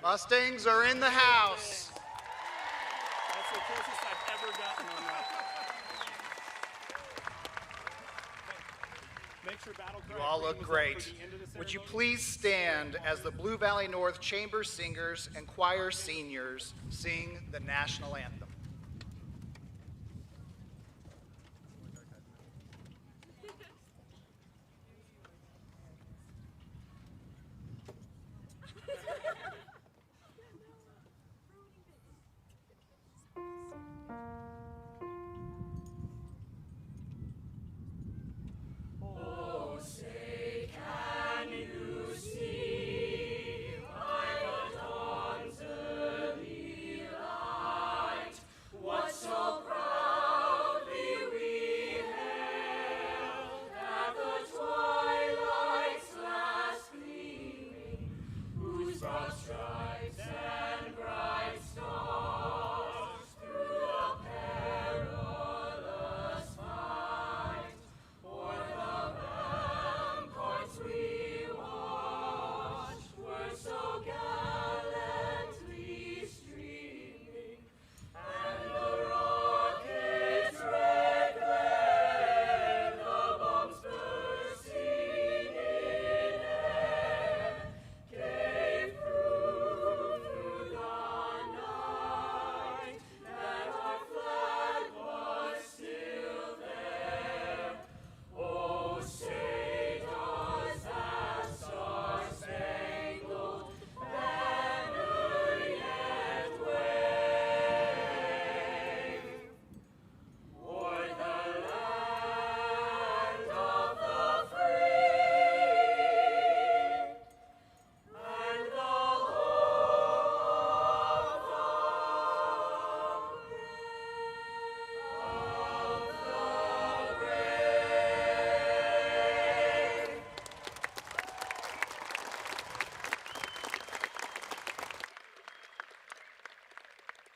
Mustangs are in the house. That's the closest I've ever gotten on that. Make sure Battle Cry You all Freedom look is up great. for the end of the Would you ceremony. please stand as the Blue Valley North Chamber Singers and Choir Seniors sing the national anthem?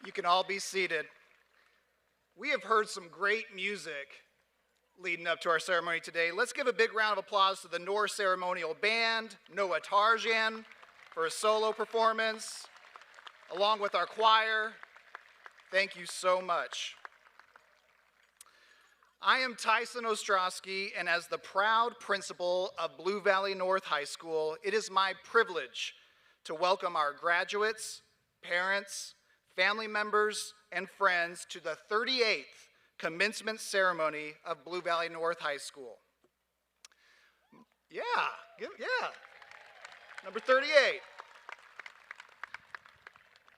You can all be seated. We have heard some great music leading up to our ceremony today. Let's give a big round of applause to the North Ceremonial Band, Noah Tarjan for his solo performance, along with our choir. Thank you so much. I am Tyson Ostrowski, and as the proud principal of Blue Valley North High School, it is my privilege to welcome our graduates, parents, family members, and friends to the 38th commencement ceremony of Blue Valley North High School. Yeah. Number 38.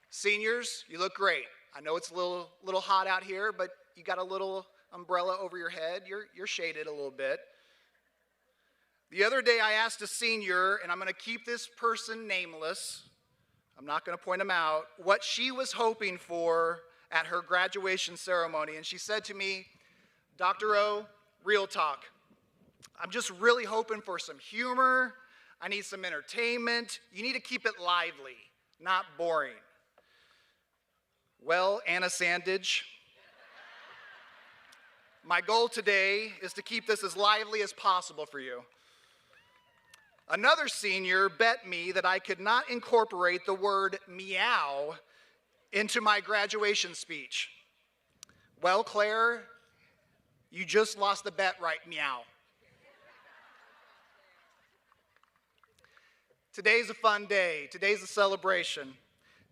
Seniors, you look great. I know it's a little hot out here, but you got a little umbrella over your head. You're shaded a little bit. The other day I asked a senior, and I'm going to keep this person nameless, I'm not going to point them out, what she was hoping for at her graduation ceremony. And she said to me, Dr. O, real talk, I'm just really hoping for some humor. I need some entertainment. You need to keep it lively, not boring. Well, Anna Sandage, my goal today is to keep this as lively as possible for you. Another senior bet me that I could not incorporate the word meow into my graduation speech. Well, Claire, you just lost the bet, right? Meow. Today's a fun day. Today's a celebration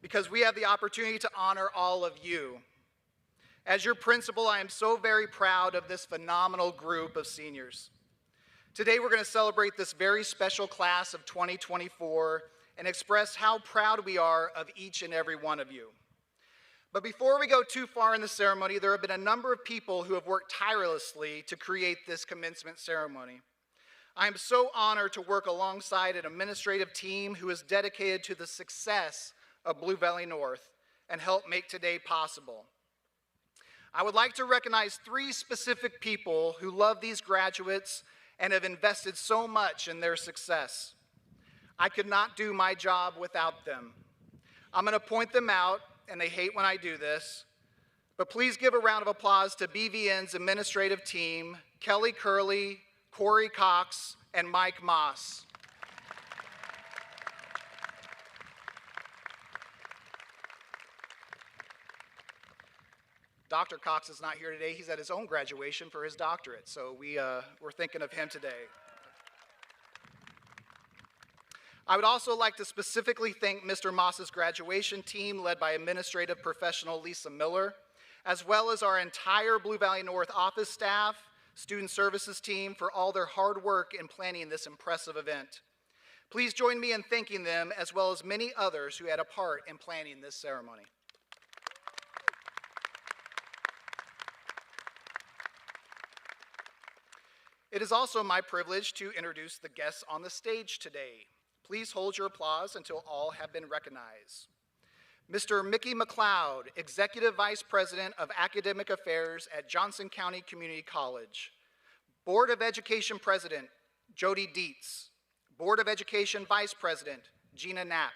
because we have the opportunity to honor all of you. As your principal, I am so very proud of this phenomenal group of seniors. Today we're going to celebrate this very special class of 2024 and express how proud we are of each and every one of you. But before we go too far in the ceremony, there have been a number of people who have worked tirelessly to create this commencement ceremony. I am so honored to work alongside an administrative team who is dedicated to the success of Blue Valley North and help make today possible. I would like to recognize 3 specific people who love these graduates and have invested so much in their success. I could not do my job without them. I'm going to point them out, and they hate when I do this, but please give a round of applause to BVN's administrative team, Kelly Curley, Corey Cox, and Mike Moss. Dr. Cox is not here today. He's at his own graduation for his doctorate, so we're thinking of him today. I would also like to specifically thank Mr. Moss's graduation team, led by administrative professional Lisa Miller, as well as our entire Blue Valley North office staff, student services team, for all their hard work in planning this impressive event. Please join me in thanking them, as well as many others who had a part in planning this ceremony. It is also my privilege to introduce the guests on the stage today. Please hold your applause until all have been recognized. Mr. Mickey McLeod, Executive Vice President of Academic Affairs at Johnson County Community College. Board of Education President, Jody Dietz. Board of Education Vice President, Gina Knapp.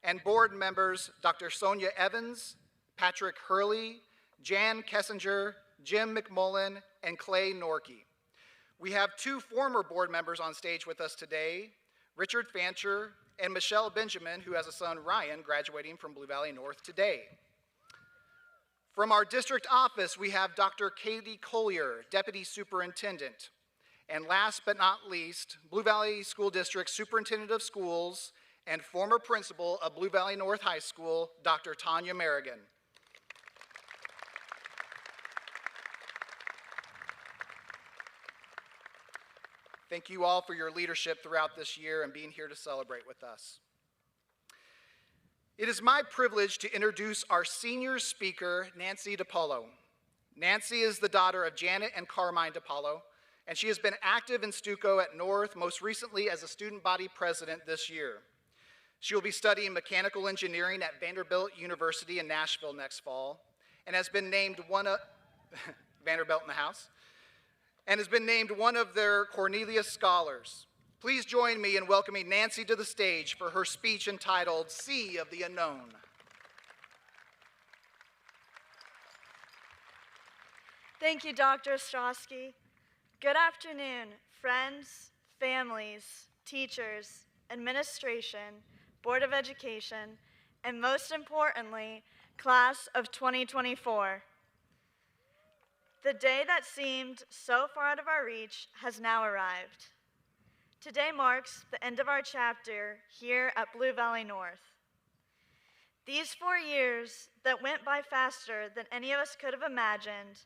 And board members, Dr. Sonia Evans, Patrick Hurley, Jan Kessinger, Jim McMullen, and Clay Norkey. We have two former board members on stage with us today, Richard Fancher and Michelle Benjamin, who has a son, Ryan, graduating from Blue Valley North today. From our district office, we have Dr. Katie Collier, Deputy Superintendent. And last but not least, Blue Valley School District Superintendent of Schools and former principal of Blue Valley North High School, Dr. Tanya Merrigan. Thank you all for your leadership throughout this year and being here to celebrate with us. It is my privilege to introduce our senior speaker, Nancy DiPaolo. Nancy is the daughter of Janet and Carmine DiPaolo, and she has been active in Stuco at North, most recently as a student body president this year. She will be studying mechanical engineering at Vanderbilt University in Nashville next fall, and has been named one of, Vanderbilt in the house, and has been named one of their Cornelius Scholars. Please join me in welcoming Nancy to the stage for her speech entitled, Sea of the Unknown. Thank you, Dr. Ostrowski. Good afternoon, friends, families, teachers, administration, Board of Education, and most importantly, class of 2024. The day that seemed so far out of our reach has now arrived. Today marks the end of our chapter here at Blue Valley North. These 4 years that went by faster than any of us could have imagined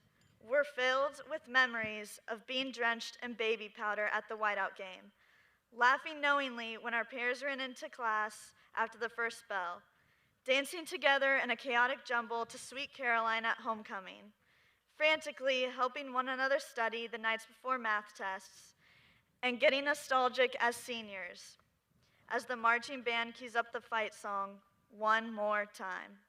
were filled with memories of being drenched in baby powder at the whiteout game, laughing knowingly when our peers ran into class after the first bell, dancing together in a chaotic jumble to Sweet Caroline at homecoming, frantically helping one another study the nights before math tests, and getting nostalgic as seniors, as the marching band keys up the fight song, One More Time.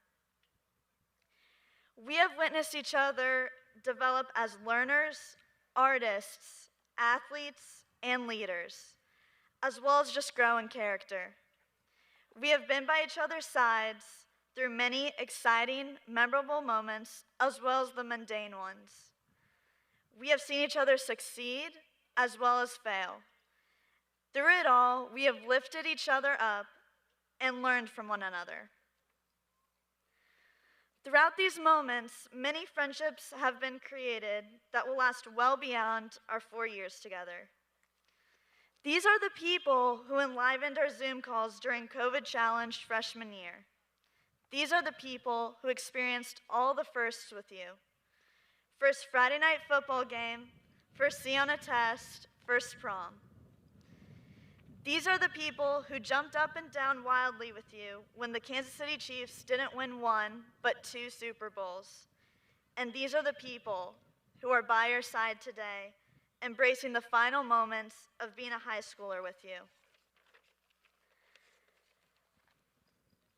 We have witnessed each other develop as learners, artists, athletes, and leaders, as well as just grow in character. We have been by each other's sides through many exciting, memorable moments, as well as the mundane ones. We have seen each other succeed, as well as fail. Through it all, we have lifted each other up and learned from one another. Throughout these moments, many friendships have been created that will last well beyond our 4 years together. These are the people who enlivened our Zoom calls during COVID-challenged freshman year. These are the people who experienced all the firsts with you. First Friday night football game, first C on a test, first prom. These are the people who jumped up and down wildly with you when the Kansas City Chiefs didn't win 1, but 2 Super Bowls. And these are the people who are by your side today, embracing the final moments of being a high schooler with you.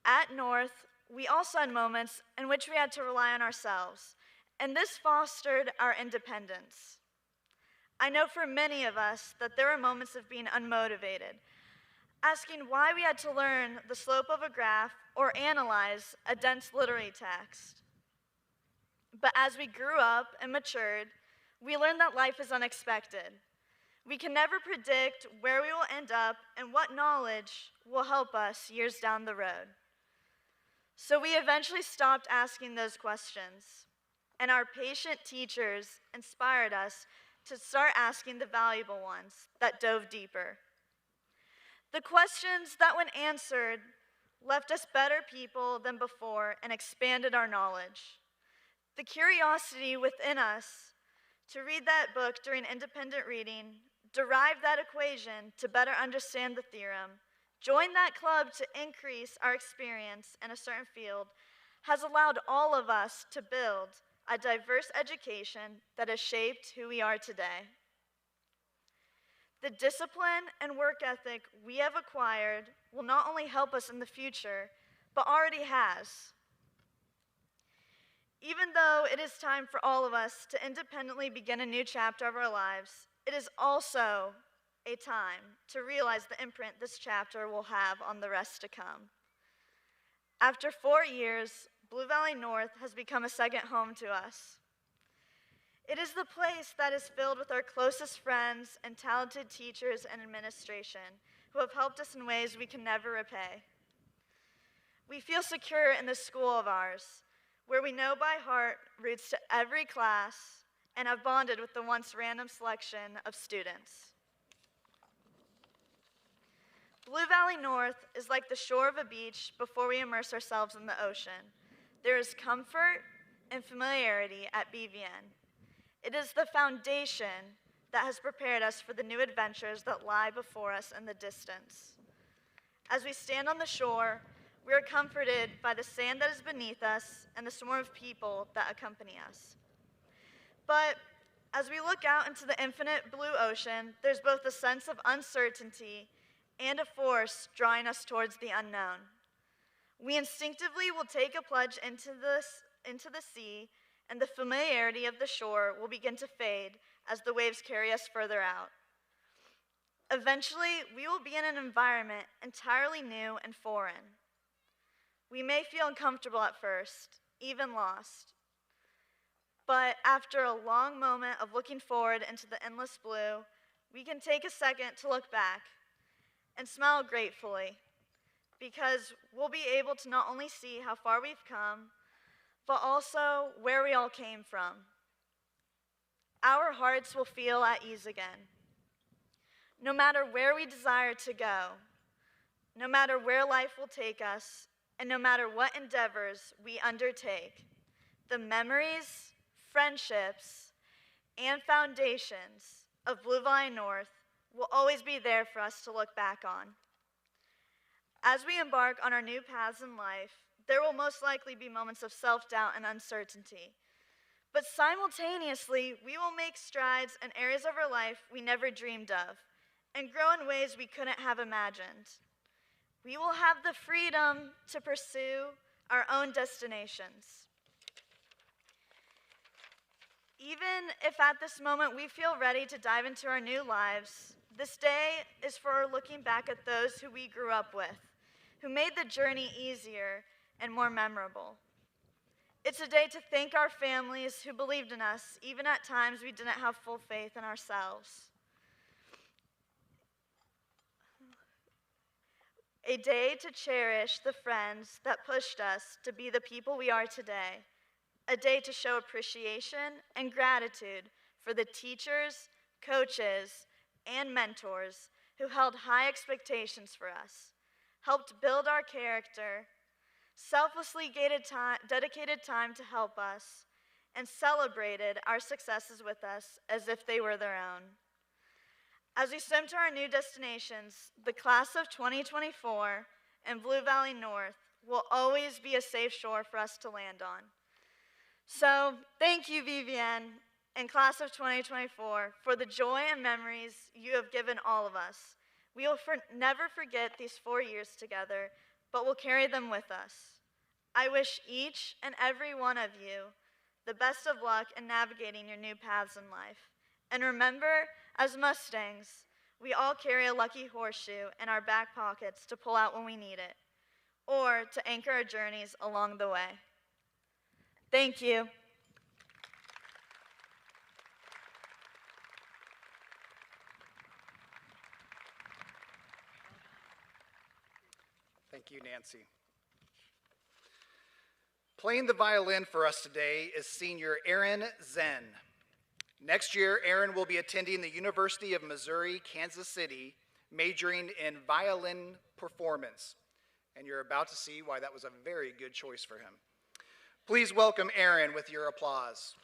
At North, we also had moments in which we had to rely on ourselves, and this fostered our independence. I know for many of us that there were moments of being unmotivated, asking why we had to learn the slope of a graph or analyze a dense literary text. But as we grew up and matured, we learned that life is unexpected. We can never predict where we will end up and what knowledge will help us years down the road. So we eventually stopped asking those questions. and our patient teachers inspired us to start asking the valuable ones that dove deeper. The questions that, when answered, left us better people than before and expanded our knowledge. The curiosity within us to read that book during independent reading, derive that equation to better understand the theorem, join that club to increase our experience in a certain field, has allowed all of us to build a diverse education that has shaped who we are today. The discipline and work ethic we have acquired will not only help us in the future, but already has. Even though it is time for all of us to independently begin a new chapter of our lives, it is also a time to realize the imprint this chapter will have on the rest to come. After 4 years, Blue Valley North has become a second home to us. It is the place that is filled with our closest friends and talented teachers and administration who have helped us in ways we can never repay. We feel secure in this school of ours, where we know by heart routes to every class and have bonded with the once random selection of students. Blue Valley North is like the shore of a beach before we immerse ourselves in the ocean. There is comfort and familiarity at BVN. It is the foundation that has prepared us for the new adventures that lie before us in the distance. As we stand on the shore, we are comforted by the sand that is beneath us and the swarm of people that accompany us. But as we look out into the infinite blue ocean, there's both a sense of uncertainty and a force drawing us towards the unknown. We instinctively will take a plunge into the sea, and the familiarity of the shore will begin to fade as the waves carry us further out. Eventually, we will be in an environment entirely new and foreign. We may feel uncomfortable at first, even lost. But after a long moment of looking forward into the endless blue, we can take a second to look back and smile gratefully, because we'll be able to not only see how far we've come, but also where we all came from. Our hearts will feel at ease again. No matter where we desire to go, no matter where life will take us, and no matter what endeavors we undertake, the memories, friendships, and foundations of Blue Valley North will always be there for us to look back on. As we embark on our new paths in life, there will most likely be moments of self-doubt and uncertainty. But simultaneously, we will make strides in areas of our life we never dreamed of and grow in ways we couldn't have imagined. We will have the freedom to pursue our own destinations. Even if at this moment we feel ready to dive into our new lives, this day is for looking back at those who we grew up with, who made the journey easier and more memorable. It's a day to thank our families who believed in us, even at times we didn't have full faith in ourselves. A day to cherish the friends that pushed us to be the people we are today. A day to show appreciation and gratitude for the teachers, coaches, and mentors who held high expectations for us, helped build our character, selflessly dedicated time to help us, and celebrated our successes with us as if they were their own. As we swim to our new destinations, the class of 2024 and Blue Valley North will always be a safe shore for us to land on. So thank you, VVN and class of 2024, for the joy and memories you have given all of us. We will never forget these 4 years together, but we'll carry them with us. I wish each and every one of you the best of luck in navigating your new paths in life. And remember, as Mustangs, we all carry a lucky horseshoe in our back pockets to pull out when we need it, or to anchor our journeys along the way. Thank you. Thank you, Nancy. Playing the violin for us today is senior Aaron Zen. Next year, Aaron will be attending the University of Missouri, Kansas City, majoring in violin performance. And you're about to see why that was a very good choice for him. Please welcome Aaron with your applause.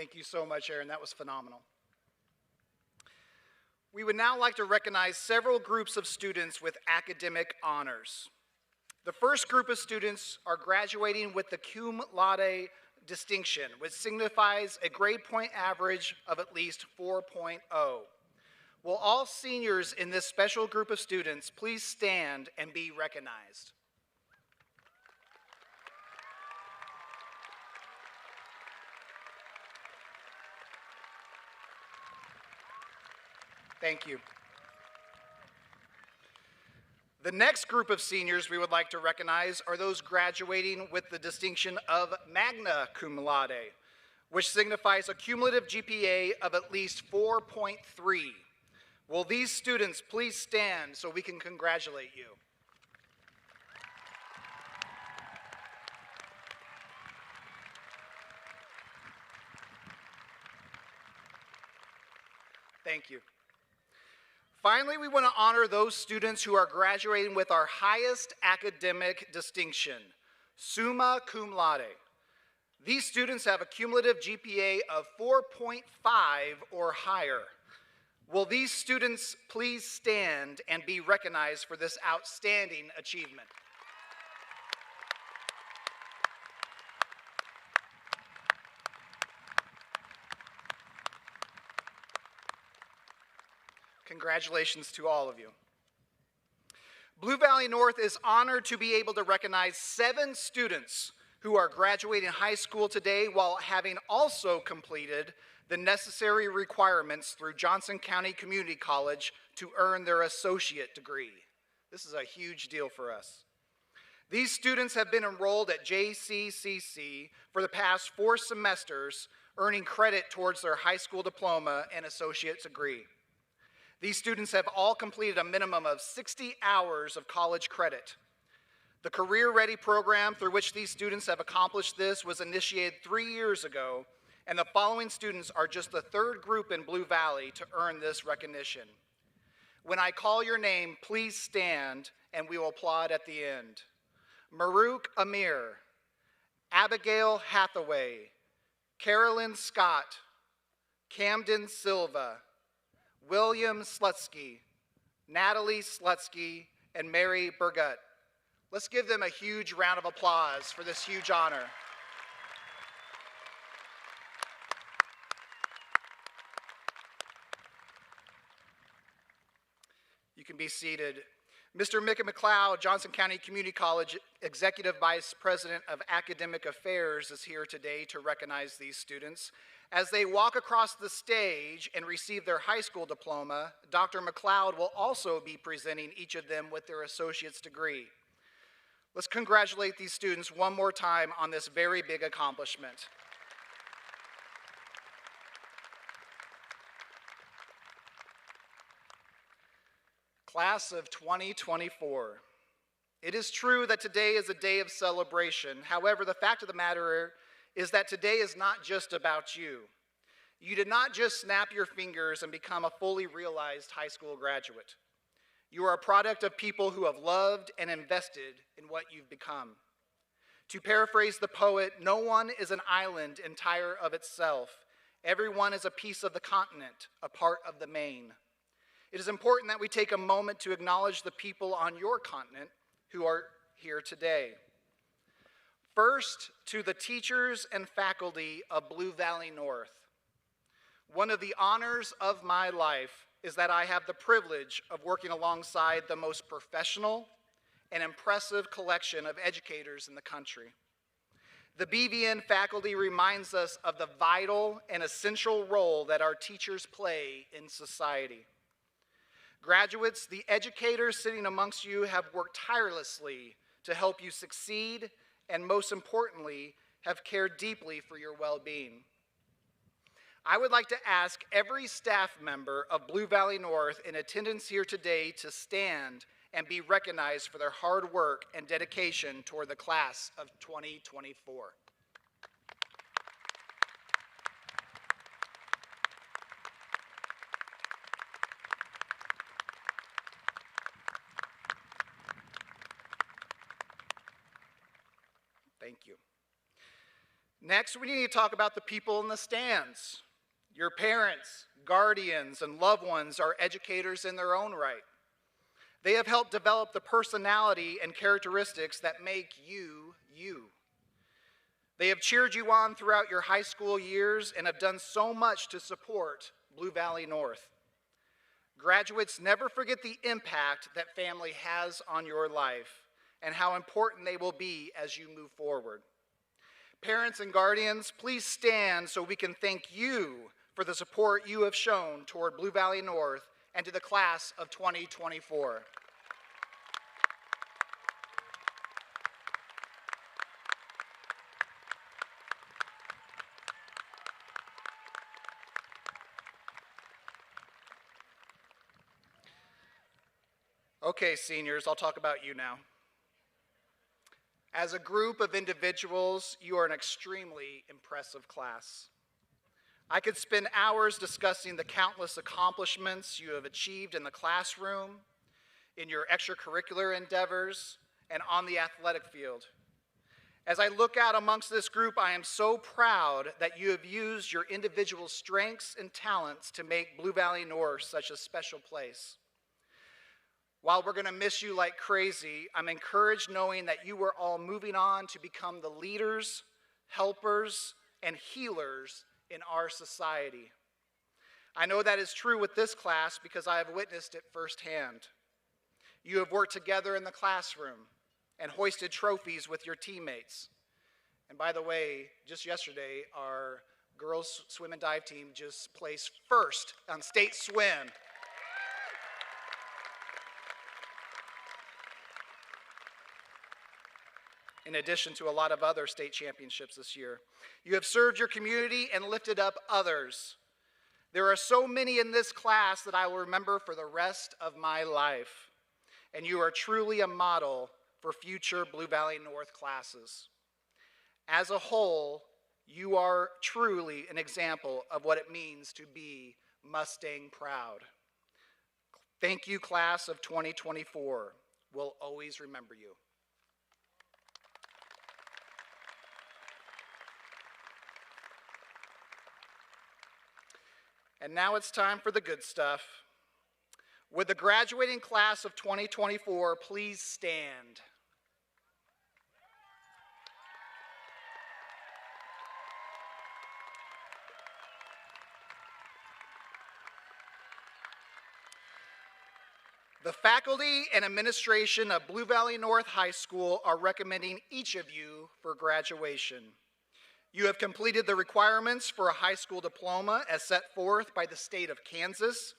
Thank you so much, Aaron. That was phenomenal. We would now like to recognize several groups of students with academic honors. The first group of students are graduating with the cum laude distinction, which signifies a grade point average of at least 4.0. Will all seniors in this special group of students please stand and be recognized? Thank you. The next group of seniors we would like to recognize are those graduating with the distinction of magna cum laude, which signifies a cumulative GPA of at least 4.3. Will these students please stand so we can congratulate you? Thank you. Finally, we want to honor those students who are graduating with our highest academic distinction, summa cum laude. These students have a cumulative GPA of 4.5 or higher. Will these students please stand and be recognized for this outstanding achievement? Congratulations to all of you. Blue Valley North is honored to be able to recognize 7 students who are graduating high school today while having also completed the necessary requirements through Johnson County Community College to earn their associate degree. This is a huge deal for us. These students have been enrolled at JCCC for the past 4 semesters, earning credit towards their high school diploma and associate's degree. These students have all completed a minimum of 60 hours of college credit. The Career Ready program through which these students have accomplished this was initiated 3 years ago, and the following students are just the 3rd group in Blue Valley to earn this recognition. When I call your name, please stand and we will applaud at the end. Maruk Amir, Abigail Hathaway, Carolyn Scott, Camden Silva, William Slutsky, Natalie Slutsky, and Mary Burgut. Let's give them a huge round of applause for this huge honor. You can be seated. Mr. Micah McLeod, Johnson County Community College Executive Vice President of Academic Affairs, is here today to recognize these students. As they walk across the stage and receive their high school diploma, Dr. McLeod will also be presenting each of them with their associate's degree. Let's congratulate these students one more time on this very big accomplishment. Class of 2024. It is true that today is a day of celebration. However, the fact of the matter is that today is not just about you. You did not just snap your fingers and become a fully realized high school graduate. You are a product of people who have loved and invested in what you've become. To paraphrase the poet, no one is an island entire of itself. Everyone is a piece of the continent, a part of the main. It is important that we take a moment to acknowledge the people on your continent who are here today. First, to the teachers and faculty of Blue Valley North. One of the honors of my life is that I have the privilege of working alongside the most professional and impressive collection of educators in the country. The BVN faculty reminds us of the vital and essential role that our teachers play in society. Graduates, the educators sitting amongst you have worked tirelessly to help you succeed and, most importantly, have cared deeply for your well-being. I would like to ask every staff member of Blue Valley North in attendance here today to stand and be recognized for their hard work and dedication toward the class of 2024. Thank you. Next, we need to talk about the people in the stands. Your parents, guardians, and loved ones are educators in their own right. They have helped develop the personality and characteristics that make you, you. They have cheered you on throughout your high school years and have done so much to support Blue Valley North. Graduates, never forget the impact that family has on your life and how important they will be as you move forward. Parents and guardians, please stand so we can thank you for the support you have shown toward Blue Valley North and to the class of 2024. Okay, seniors, I'll talk about you now. As a group of individuals, you are an extremely impressive class. I could spend hours discussing the countless accomplishments you have achieved in the classroom, in your extracurricular endeavors, and on the athletic field. As I look out amongst this group, I am so proud that you have used your individual strengths and talents to make Blue Valley North such a special place. While we're going to miss you like crazy, I'm encouraged knowing that you are all moving on to become the leaders, helpers, and healers in our society. I know that is true with this class because I have witnessed it firsthand. You have worked together in the classroom and hoisted trophies with your teammates. And by the way, just yesterday, our girls swim and dive team just placed first on state swim. In addition to a lot of other state championships this year. You have served your community and lifted up others. There are so many in this class that I will remember for the rest of my life. And you are truly a model for future Blue Valley North classes. As a whole, you are truly an example of what it means to be Mustang proud. Thank you, class of 2024. We'll always remember you. And now it's time for the good stuff. Would the graduating class of 2024 please stand? The faculty and administration of Blue Valley North High School are recommending each of you for graduation. You have completed the requirements for a high school diploma as set forth by the state of Kansas,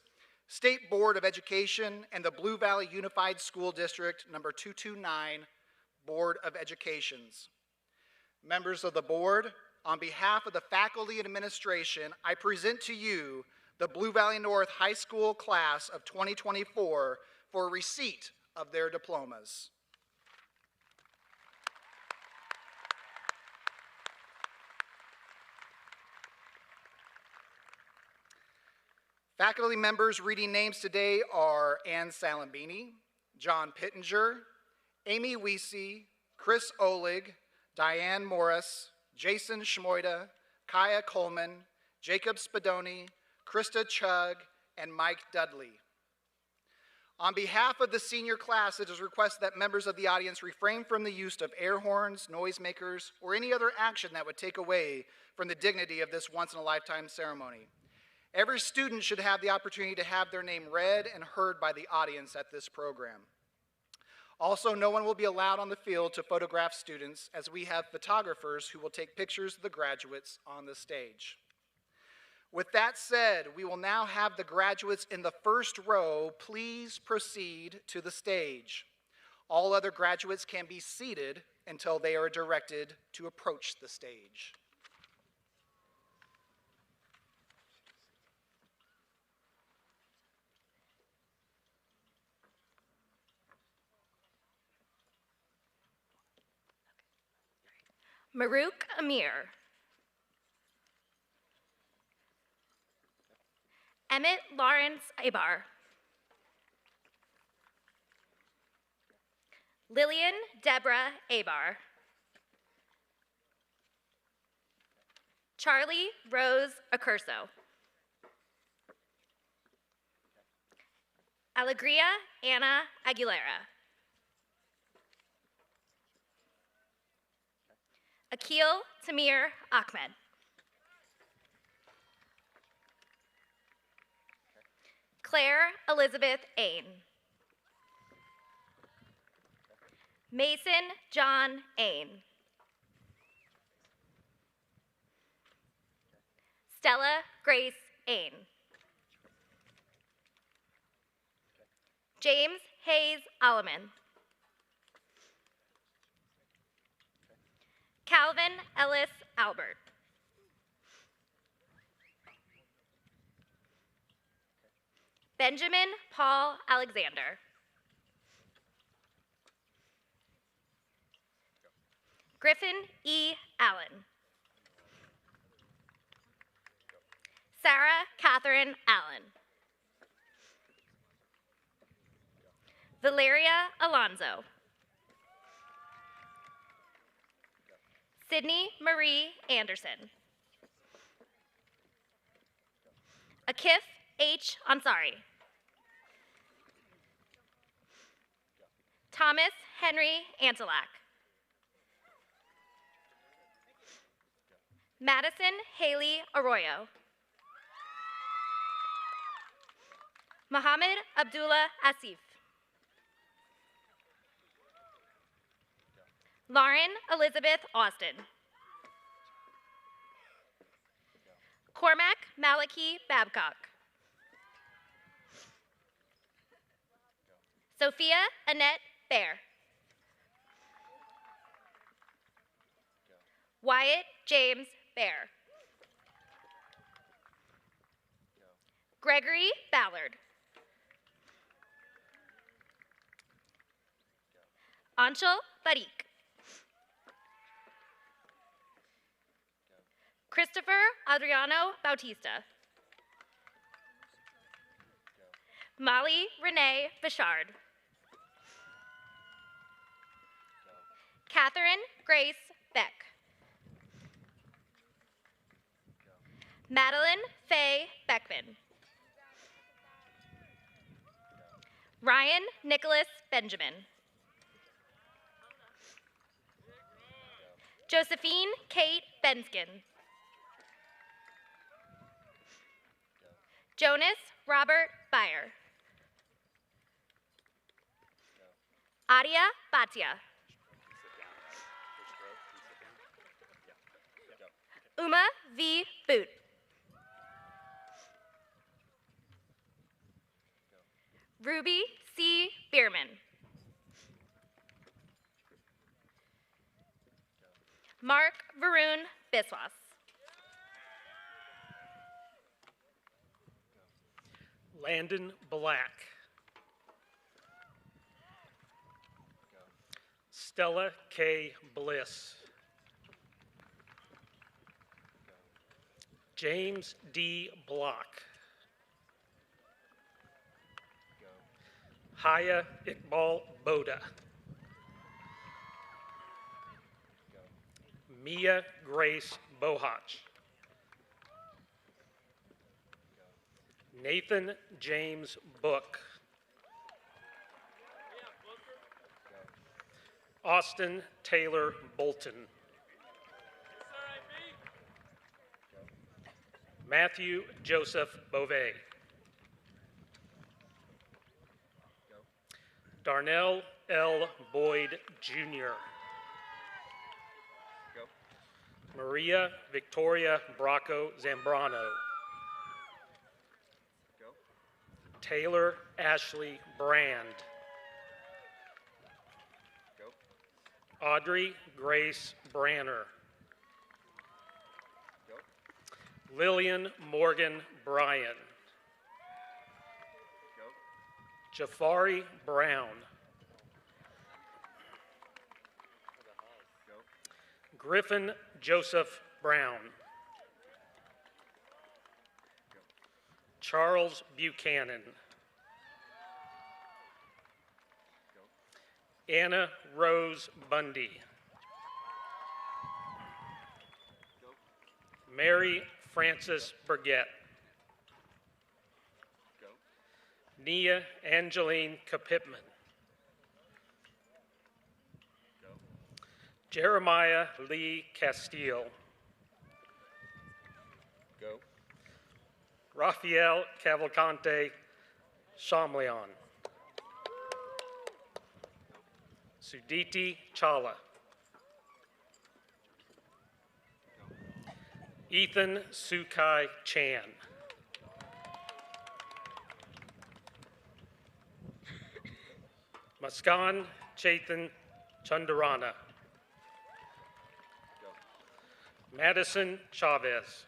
State Board of Education, and the Blue Valley Unified School District number 229 Board of Educations. Members of the board, on behalf of the faculty and administration, I present to you the Blue Valley North High School class of 2024 for receipt of their diplomas. Faculty members reading names today are Ann Salambini, John Pittenger, Amy Wiese, Chris Olig, Diane Morris, Jason Schmoida, Kaya Coleman, Jacob Spadoni, Krista Chug, and Mike Dudley. On behalf of the senior class, it is requested that members of the audience refrain from the use of air horns, noisemakers, or any other action that would take away from the dignity of this once-in-a-lifetime ceremony. Every student should have the opportunity to have their name read and heard by the audience at this program. Also, no one will be allowed on the field to photograph students, as we have photographers who will take pictures of the graduates on the stage. With that said, we will now have the graduates in the first row please proceed to the stage. All other graduates can be seated until they are directed to approach the stage. Maruk Amir. Emmett Lawrence Ibar. Lillian Deborah Abar. Charlie Rose Accurso. Alegria Anna Aguilera. Akil Tamir Ahmed. Claire Elizabeth Ain. Mason John Ain. Stella Grace Ain. James Hayes Alleman. Calvin Ellis Albert. Benjamin Paul Alexander. Griffin E. Allen. Sarah Catherine Allen. Valeria Alonzo. Sydney Marie Anderson. Akif H. Ansari. Thomas Henry Antelak. Madison Haley Arroyo. Muhammad Abdullah Asif. Lauren Elizabeth Austin. Cormac Malachy Babcock. Sophia Annette Bear. Wyatt James Bear. Gregory Ballard. Anshul Barik. Christopher Adriano Bautista. Molly Renee Bichard. Catherine Grace Beck. Madeline Faye Beckman. Ryan Nicholas Benjamin. Josephine Kate Benskin. Jonas Robert Byer. Adia Bhatia. Uma V. Boot. Ruby C. Bierman. Mark Varun Biswas. Landon Black. Stella K. Bliss. James D. Block. Haya Iqbal Boda. Mia Grace Bohach. Nathan James Book. Austin Taylor Bolton. Matthew Joseph Beauvais. Darnell L. Boyd, Jr. Maria Victoria Bracco Zambrano. Taylor Ashley Brand. Audrey Grace Branner. Lillian Morgan Bryan. Jafari Brown. Griffin Joseph Brown. Charles Buchanan. Anna Rose Bundy. Mary Frances Burgett. Nia Angeline Kapitman. Jeremiah Lee Castile. Rafael Cavalcante Shamlian. Suditi Chawla. Ethan Sukai Chan. Muskan Chetan Chandarana. Madison Chavez.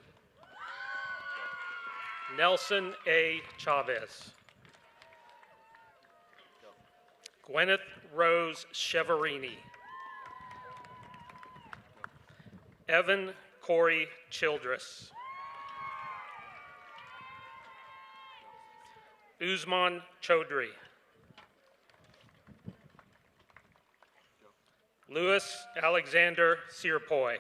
Nelson A. Chavez. Gwyneth Rose Cheverini. Evan Corey Childress. Usman Chaudhry. Louis Alexander Searpoy.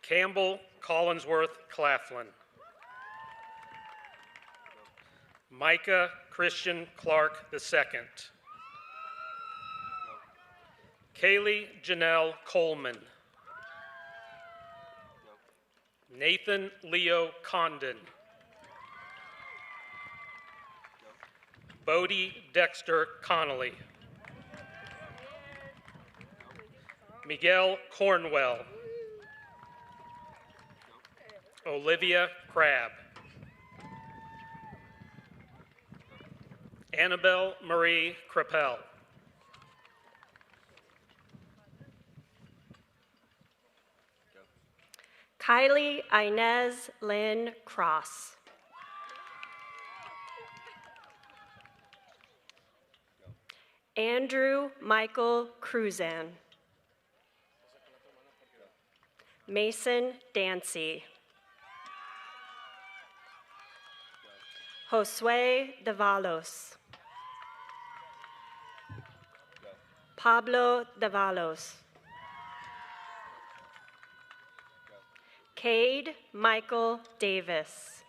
Campbell Collinsworth Claflin. Micah Christian Clark II. Kaylee Janelle Coleman. Nathan Leo Condon. Bodie Dexter Connolly. Miguel Cornwell. Olivia Crabb. Annabelle Marie Crapel. Kylie Inez Lynn Cross. Andrew Michael Cruzan. Mason Dancy. Josue Davalos. Pablo Davalos. Cade Michael Davis.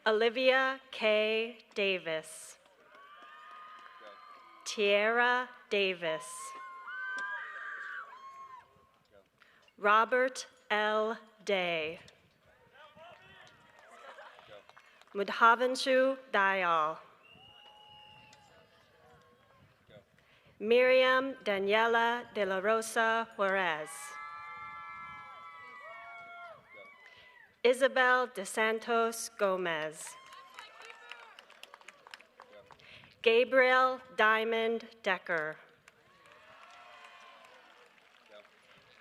Olivia K. Davis. Tierra Davis. Robert L. Day. Mudhavanshu Dayal. Miriam Daniela de la Rosa Juarez. Isabel de Santos Gomez. Gabriel Diamond Decker.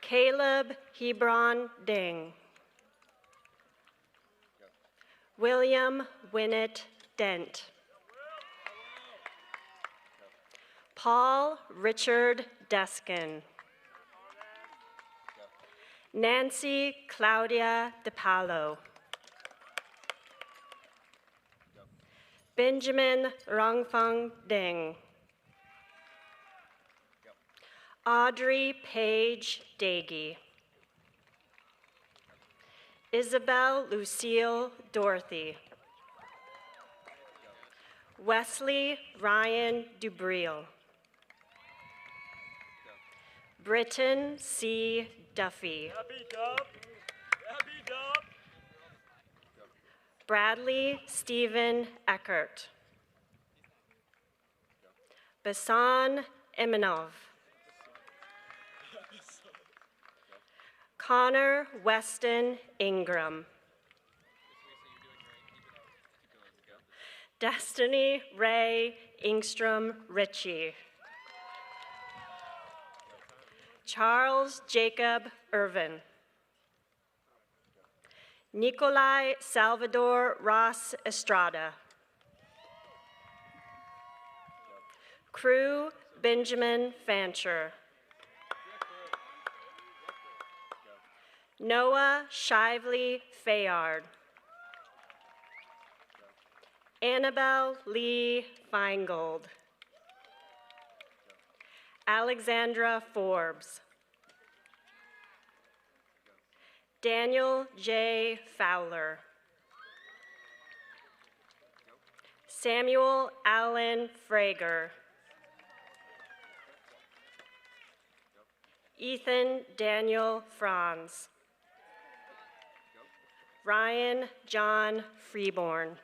Caleb Hebron Ding. William Winnett Dent. Paul Richard Deskin. Nancy Claudia DePalo. Benjamin Rongfeng Ding. Audrey Page Dagey. Isabel Lucille Dorothy. Wesley Ryan Dubriel. Britton C. Duffy. Happy Dub. Happy Dub. Bradley Stephen Eckert. Basan Imanov. Connor Weston Ingram. Destiny Ray Ingstrom Ritchie. Charles Jacob Irvin. Nikolai Salvador Ross Estrada. Crew Benjamin Fancher. Noah Shively Fayard. Annabelle Lee Feingold. Alexandra Forbes. Daniel J. Fowler. Samuel Allen Frager. Ethan Daniel Franz. Ryan John Freeborn.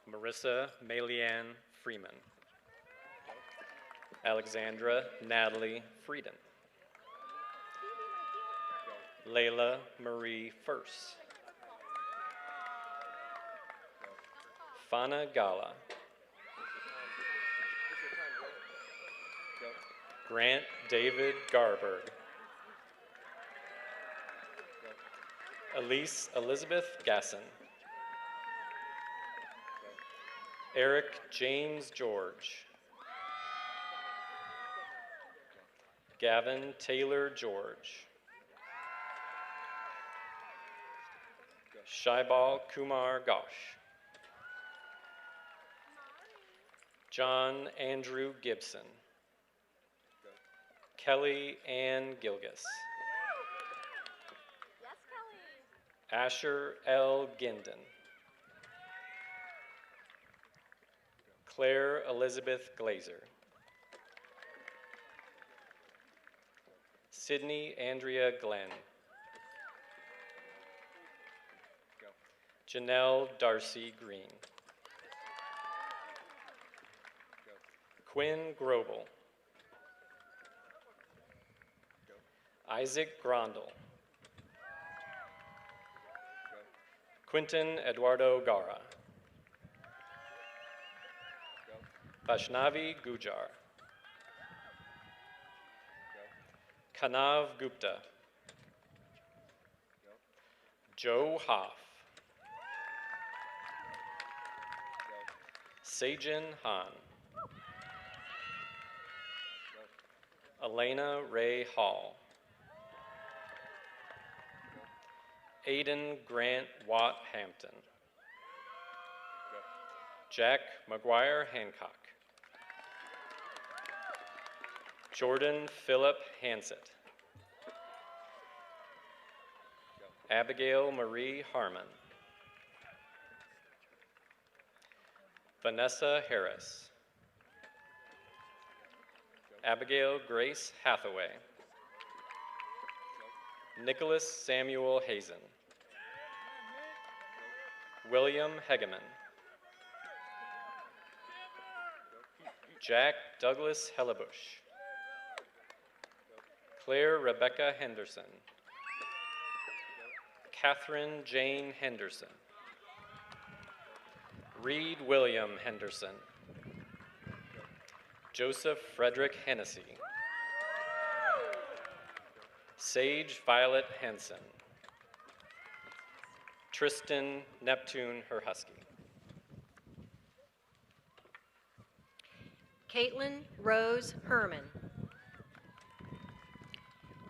Marissa Malianne Freeman. Alexandra Natalie Frieden. Layla Marie Furse. Fana Gala. Grant David Garberg. Elise Elizabeth Gasson. Eric James George. Gavin Taylor George. Shaibal Kumar Ghosh. John Andrew Gibson. Kelly Ann Gilgis. Asher L. Ginden. Claire Elizabeth Glazer. Sydney Andrea Glenn. Janelle Darcy Green. Quinn Grobel. Isaac Grondel. Quinton Eduardo Gara. Vaishnavi Gujar. Kanav Gupta. Joe Hoff. Sejin Han. Elena Ray Hall. Aiden Grant Watt Hampton. Jack McGuire Hancock. Jordan Philip Hansett. Abigail Marie Harmon. Vanessa Harris. Abigail Grace Hathaway. Nicholas Samuel Hazen. William Hegeman. Jack Douglas Hellebush. Claire Rebecca Henderson. Catherine Jane Henderson. Reed William Henderson. Joseph Frederick Hennessy. Sage Violet Henson. Tristan Neptune Herhusky. Caitlin Rose Herman.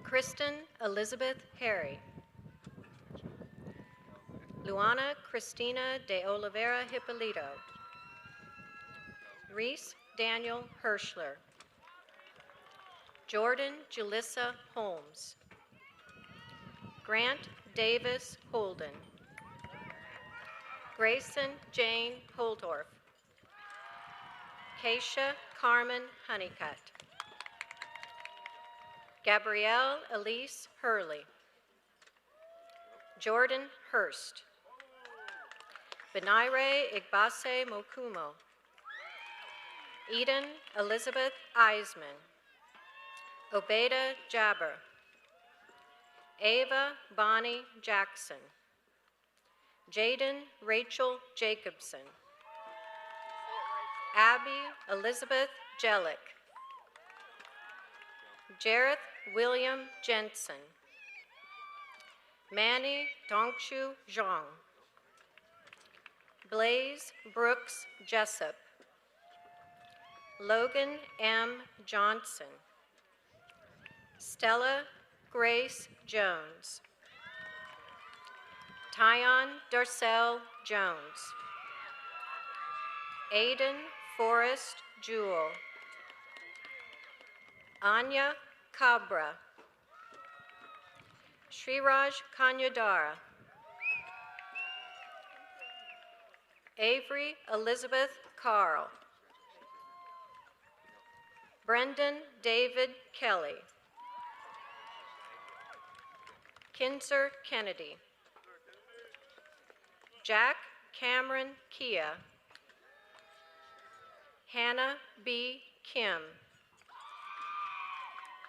Kristen Elizabeth Harry. Luana Cristina de Oliveira Hippolito. Reese Daniel Hirschler. Jordan Julissa Holmes. Grant Davis Holden. Grayson Jane Holdorf. Keisha Carmen Honeycutt. Gabrielle Elise Hurley. Jordan Hurst. Benaire Igbase Mokumo. Eden Elizabeth Eisman. Obeda Jabber. Ava Bonnie Jackson. Jaden Rachel Jacobson. Abby Elizabeth Jellick. Jareth William Jensen. Manny Dongshu Zhang. Blaze Brooks Jessup. Logan M. Johnson. Stella Grace Jones. Tyon Darcel Jones. Aiden Forrest Jewell. Anya Cabra. Sriraj Kanyadara. Avery Elizabeth Carl. Brendan David Kelly. Kinzer Kennedy. Jack Cameron Kia. Hannah B. Kim.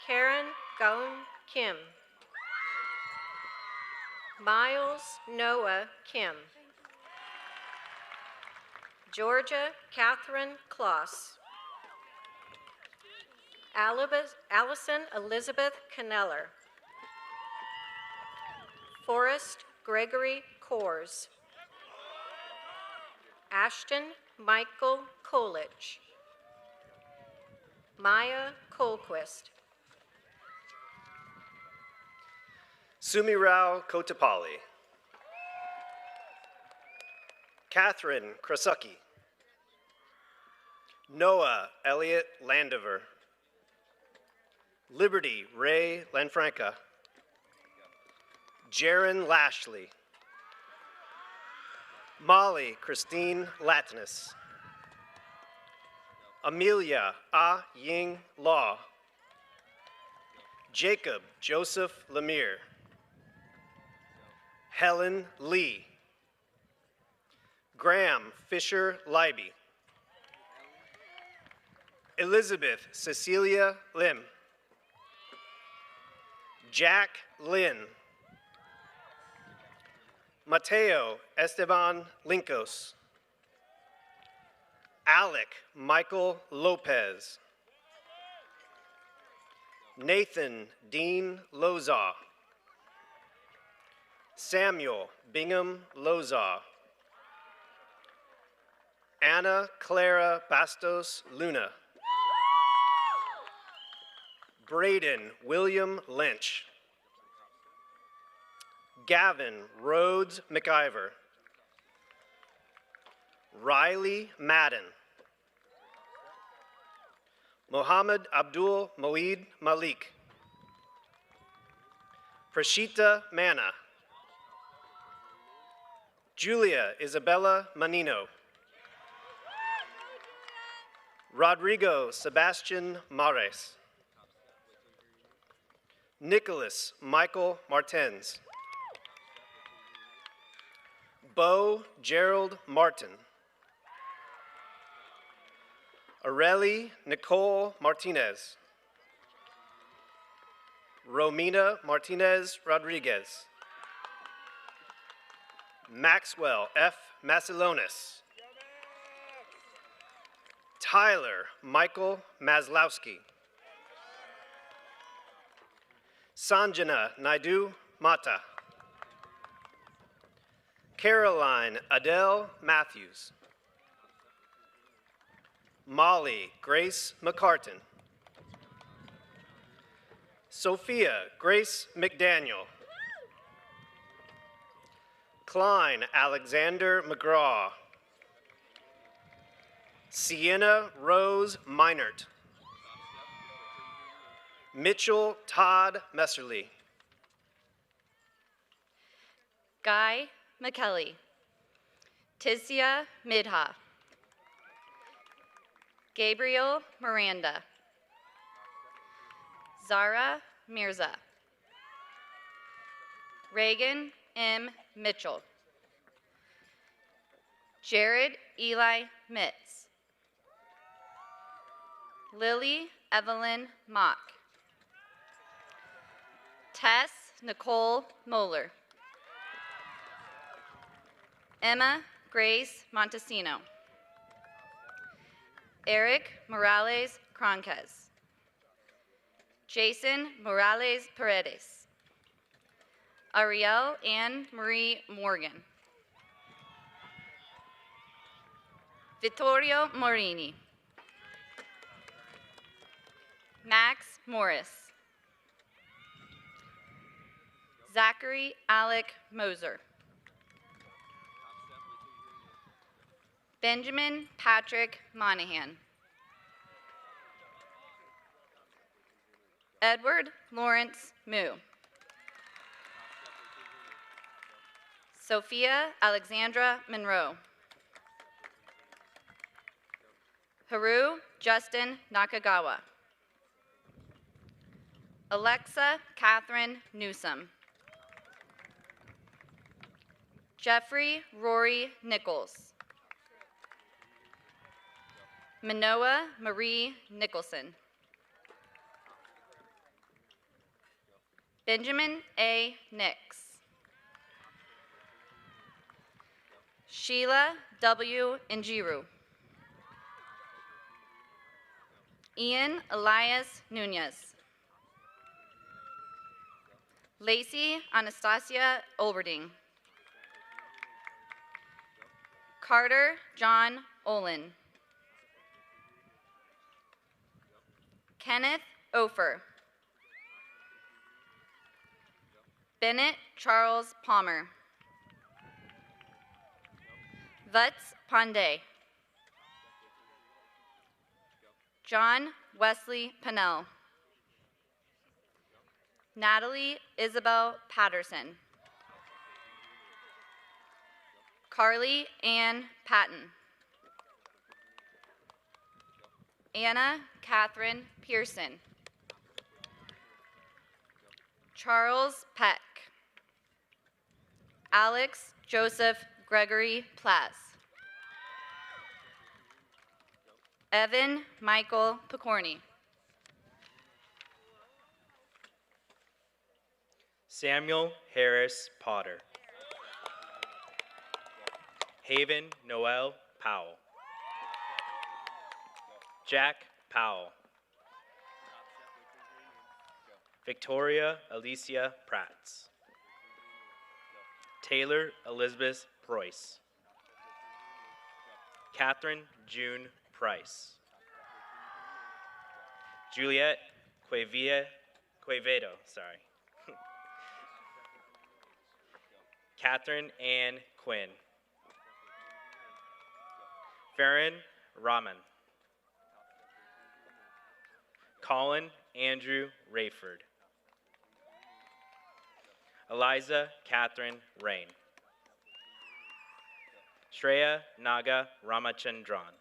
Karen Gaun Kim. Miles Noah Kim. Georgia Catherine Kloss. Allison Elizabeth Kneller. Forrest Gregory Kors. Ashton Michael Kolich. Maya Colquist. Sumirao Kotapalli. Catherine Krasucki. Noah Elliott Landover. Liberty Ray Lanfranca. Jaron Lashley. Molly Christine Latinis. Amelia Ah Ying Law. Jacob Joseph Lemire. Helen Lee. Graham Fisher Leiby. Elizabeth Cecilia Lim. Jack Lynn. Mateo Esteban Lincos. Alec Michael Lopez. Nathan Dean Lozaw. Samuel Bingham Lozaw. Anna Clara Bastos Luna. Braden William Lynch. Gavin Rhodes McIver. Riley Madden. Mohammed Abdul Moeed Malik. Prashita Manna. Julia Isabella Manino. Rodrigo Sebastian Mares. Nicholas Michael Martens. Bo Gerald Martin. Areli Nicole Martinez. Romina Martinez Rodriguez. Maxwell F. Masilonis. Tyler Michael Maslowski. Sanjana Naidu Mata. Caroline Adele Matthews. Molly Grace McCartan. Sophia Grace McDaniel. Klein Alexander McGraw. Sienna Rose Meinert. Mitchell Todd Messerly. Guy McKelly. Tizia Midha. Gabriel Miranda. Zara Mirza. Reagan M. Mitchell. Jared Eli Mitz. Lily Evelyn Mock. Tess Nicole Moeller. Emma Grace Montesino. Eric Morales Cronquez. Jason Morales Paredes. Ariel Ann Marie Morgan. Vittorio Morini. Max Morris. Zachary Alec Moser. Benjamin Patrick Monahan. Edward Lawrence Moo. Sophia Alexandra Monroe. Haru Justin Nakagawa. Alexa Catherine Newsom. Jeffrey Rory Nichols. Manoa Marie Nicholson. Benjamin A. Nix. Sheila W. Njiru. Ian Elias Nunez. Lacey Anastasia Olberding. Carter John Olin. Kenneth Ofer. Bennett Charles Palmer. Vutz Pandey. John Wesley Pennell. Natalie Isabel Patterson. Carly Ann Patton. Anna Catherine Pearson. Charles Peck. Alex Joseph Gregory Platz. Evan Michael Picorni. Samuel Harris Potter. Haven Noel Powell. Jack Powell. Victoria Alicia Prats. Taylor Elizabeth Preuss. Catherine June Price. Juliet Quevedo, sorry. Catherine Ann Quinn. Farron Rahman. Colin Andrew Rayford. Eliza Catherine Rain. Shreya Naga Ramachandran.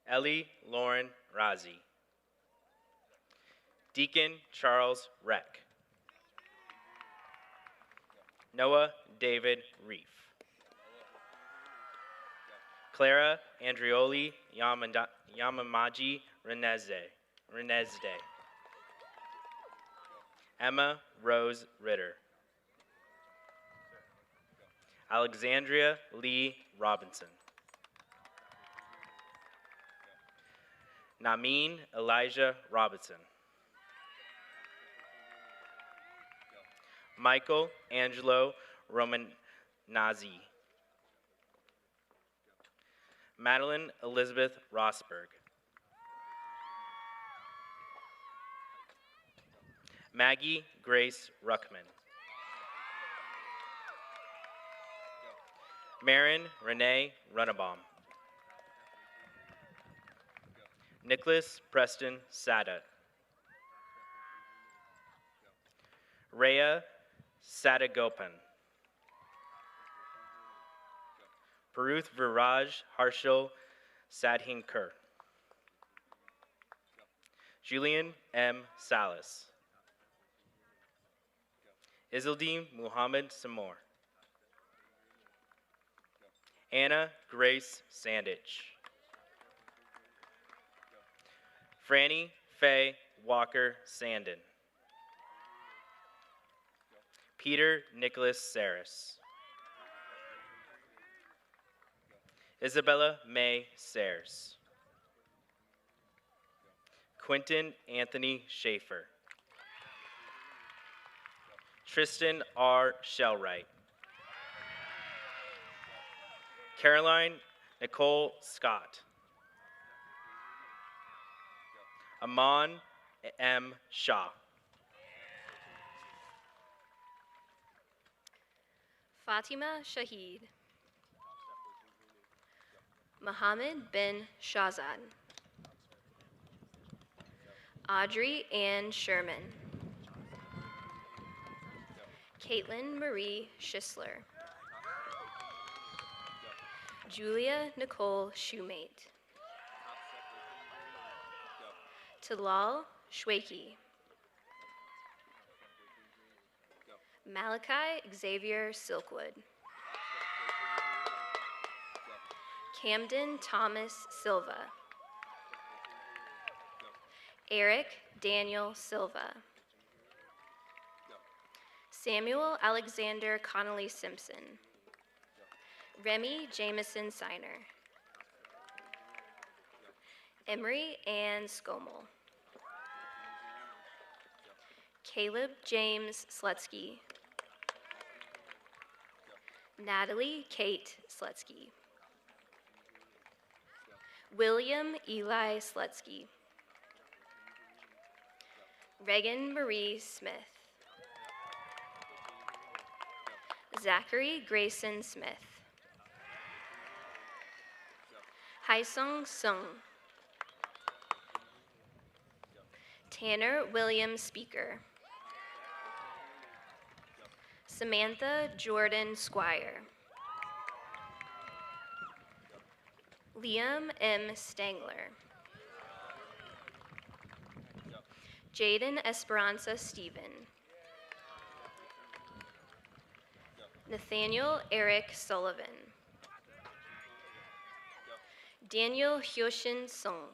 Ellie Lauren Razi. Deacon Charles Reck. Noah David Reef. Clara Andrioli Yamamaji Renezde. Emma Rose Ritter. Alexandria Lee Robinson. Namin Elijah Robinson. Michael Angelo Romanazzi. Madeline Elizabeth Rosberg. Maggie Grace Ruckman. Marin Renee Runnebaum. Nicholas Preston Sada. Rhea Sadagopan. Paruth Viraj Harshal Sadhinkur. Julian M. Salas. Isildeen Muhammad Samor. Anna Grace Sandich. Franny Faye Walker Sandin. Peter Nicholas Saris. Isabella May Sayers. Quentin Anthony Schaefer. Tristan R. Shellwright. Caroline Nicole Scott. Aman M. Shah. Fatima Shahid. Mohammed bin Shahzad. Audrey Ann Sherman. Caitlin Marie Schisler. Julia Nicole Shoemate. Talal Shwaki. Malachi Xavier Silkwood. Camden Thomas Silva. Eric Daniel Silva. Samuel Alexander Connolly Simpson. Remy Jameson Siner. Emery Ann Skomel. Caleb James Slutsky. Natalie Kate Slutsky. William Eli Slutsky. Reagan Marie Smith. Zachary Grayson Smith. Haisung Sung. Tanner William Speaker. Samantha Jordan Squire. Liam M. Stangler. Jaden Esperanza Stephen. Nathaniel Eric Sullivan. Daniel Hyoshin Sung.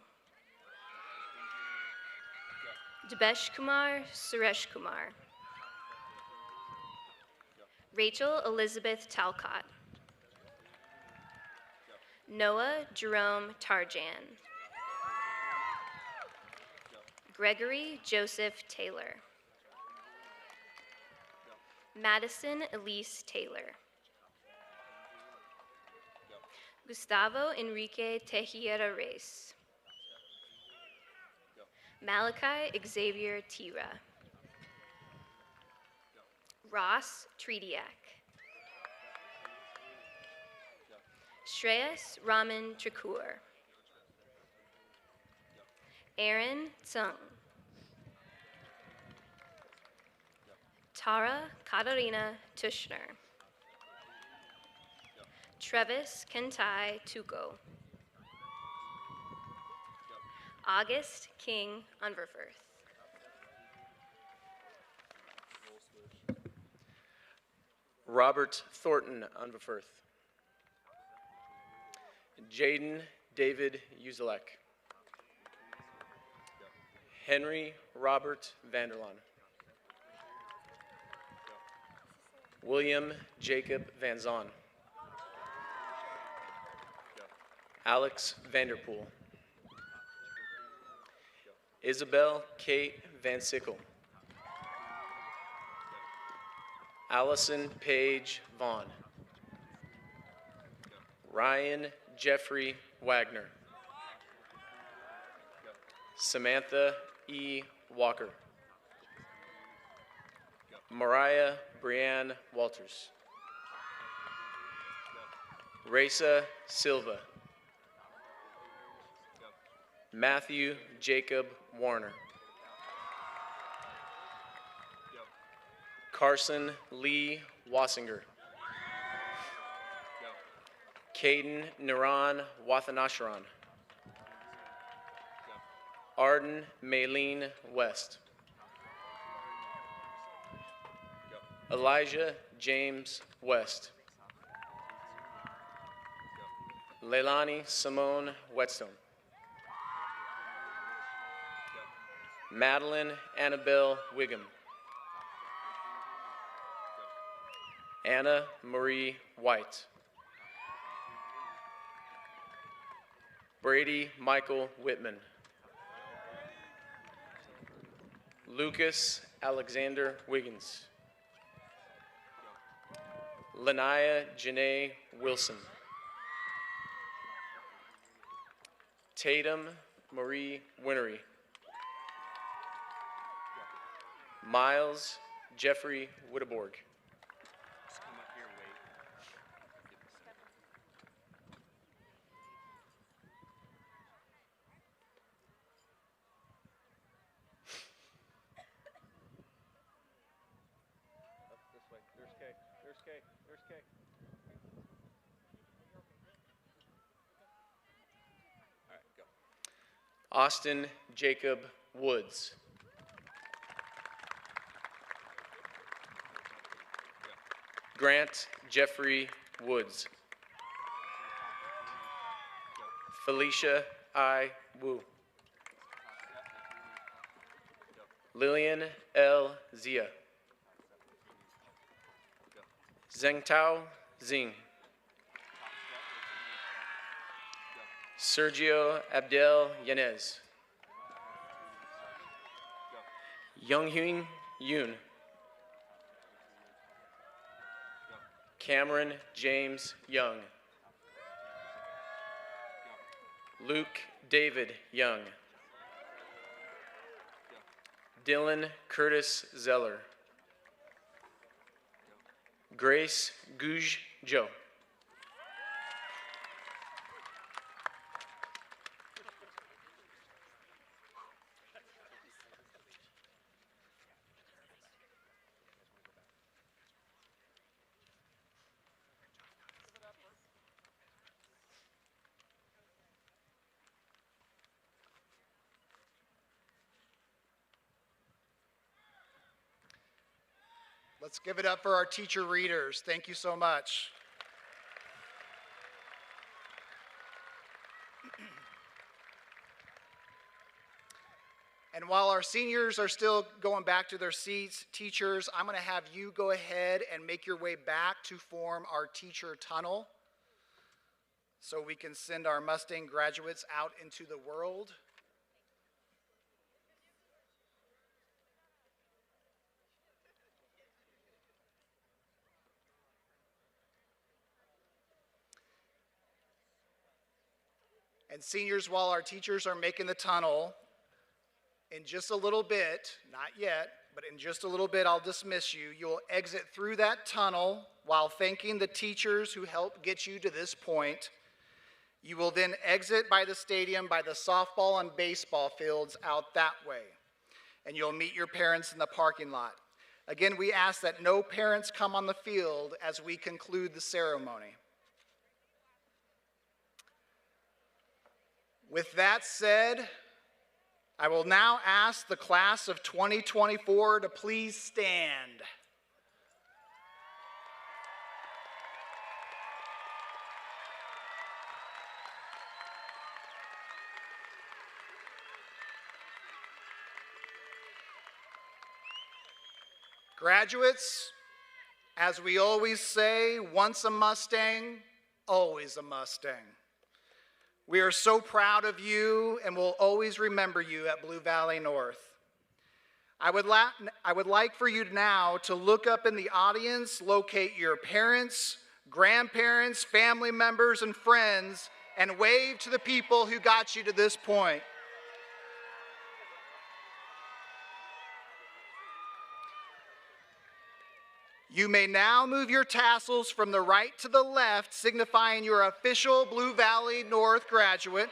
Debesh Kumar Suresh Kumar. Rachel Elizabeth Talcott. Noah Jerome Tarjan. Gregory Joseph Taylor. Madison Elise Taylor. Gustavo Enrique Tejera Reyes. Malachi Xavier Tira. Ross Trediak. Shreyas Raman Trikur. Aaron Tsung. Tara Katarina Tushner. Trevis Kentai Tuko. August King Unverfirth. Robert Thornton Unverfirth. Jaden David Uzelek. Henry Robert Vanderlaan. William Jacob Van Zon. Alex Vanderpool. Isabel Kate Van Sickle. Allison Paige Vaughn. Ryan Jeffrey Wagner. Samantha E. Walker. Mariah Brianne Walters. Raisa Silva. Matthew Jacob Warner. Carson Lee Wassinger. Caden Naran Wathanasharan. Arden Maylene West. Elijah James West. Leilani Simone Whetstone. Madeline Annabelle Wiggum. Anna Marie White. Brady Michael Whitman. Lucas Alexander Wiggins. Lanaya Janae Wilson. Tatum Marie Winery. Miles Jeffrey Witteborg. There's Kay. All right, go. Austin Jacob Woods. Grant Jeffrey Woods. Felicia I. Wu. Lillian L. Zia. Zhengtao Zing. Sergio Abdel Yanez. Younghyun Yoon. Cameron James Young. Luke David Young. Dylan Curtis Zeller. Grace Gouge Joe. Let's give it up for our teacher readers. Thank you so much. And while our seniors are still going back to their seats, teachers, I'm going to have you go ahead and make your way back to form our teacher tunnel so we can send our Mustang graduates out into the world. And seniors, while our teachers are making the tunnel, in just a little bit, not yet, but in just a little bit, I'll dismiss you. You'll exit through that tunnel while thanking the teachers who helped get you to this point. You will then exit by the stadium, by the softball and baseball fields out that way. And you'll meet your parents in the parking lot. Again, we ask that no parents come on the field as we conclude the ceremony. With that said, I will now ask the class of 2024 to please stand. Graduates, as we always say, once a Mustang, always a Mustang. We are so proud of you and will always remember you at Blue Valley North. I would like for you now to look up in the audience, locate your parents, grandparents, family members, and friends, and wave to the people who got you to this point. You may now move your tassels from the right to the left, signifying your official Blue Valley North graduate.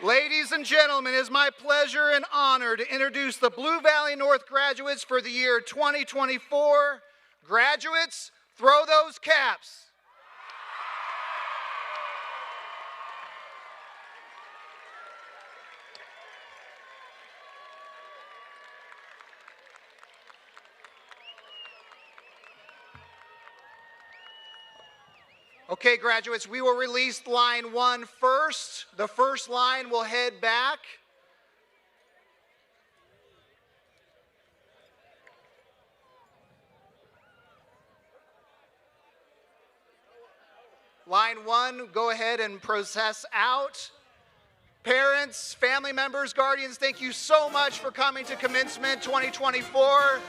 Ladies and gentlemen, it is my pleasure and honor to introduce the Blue Valley North graduates for the year 2024. Graduates, throw those caps. Okay, graduates, we will release line 1 first. The first line will head back. Line 1, go ahead and process out. Parents, family members, guardians, thank you so much for coming to Commencement 2024.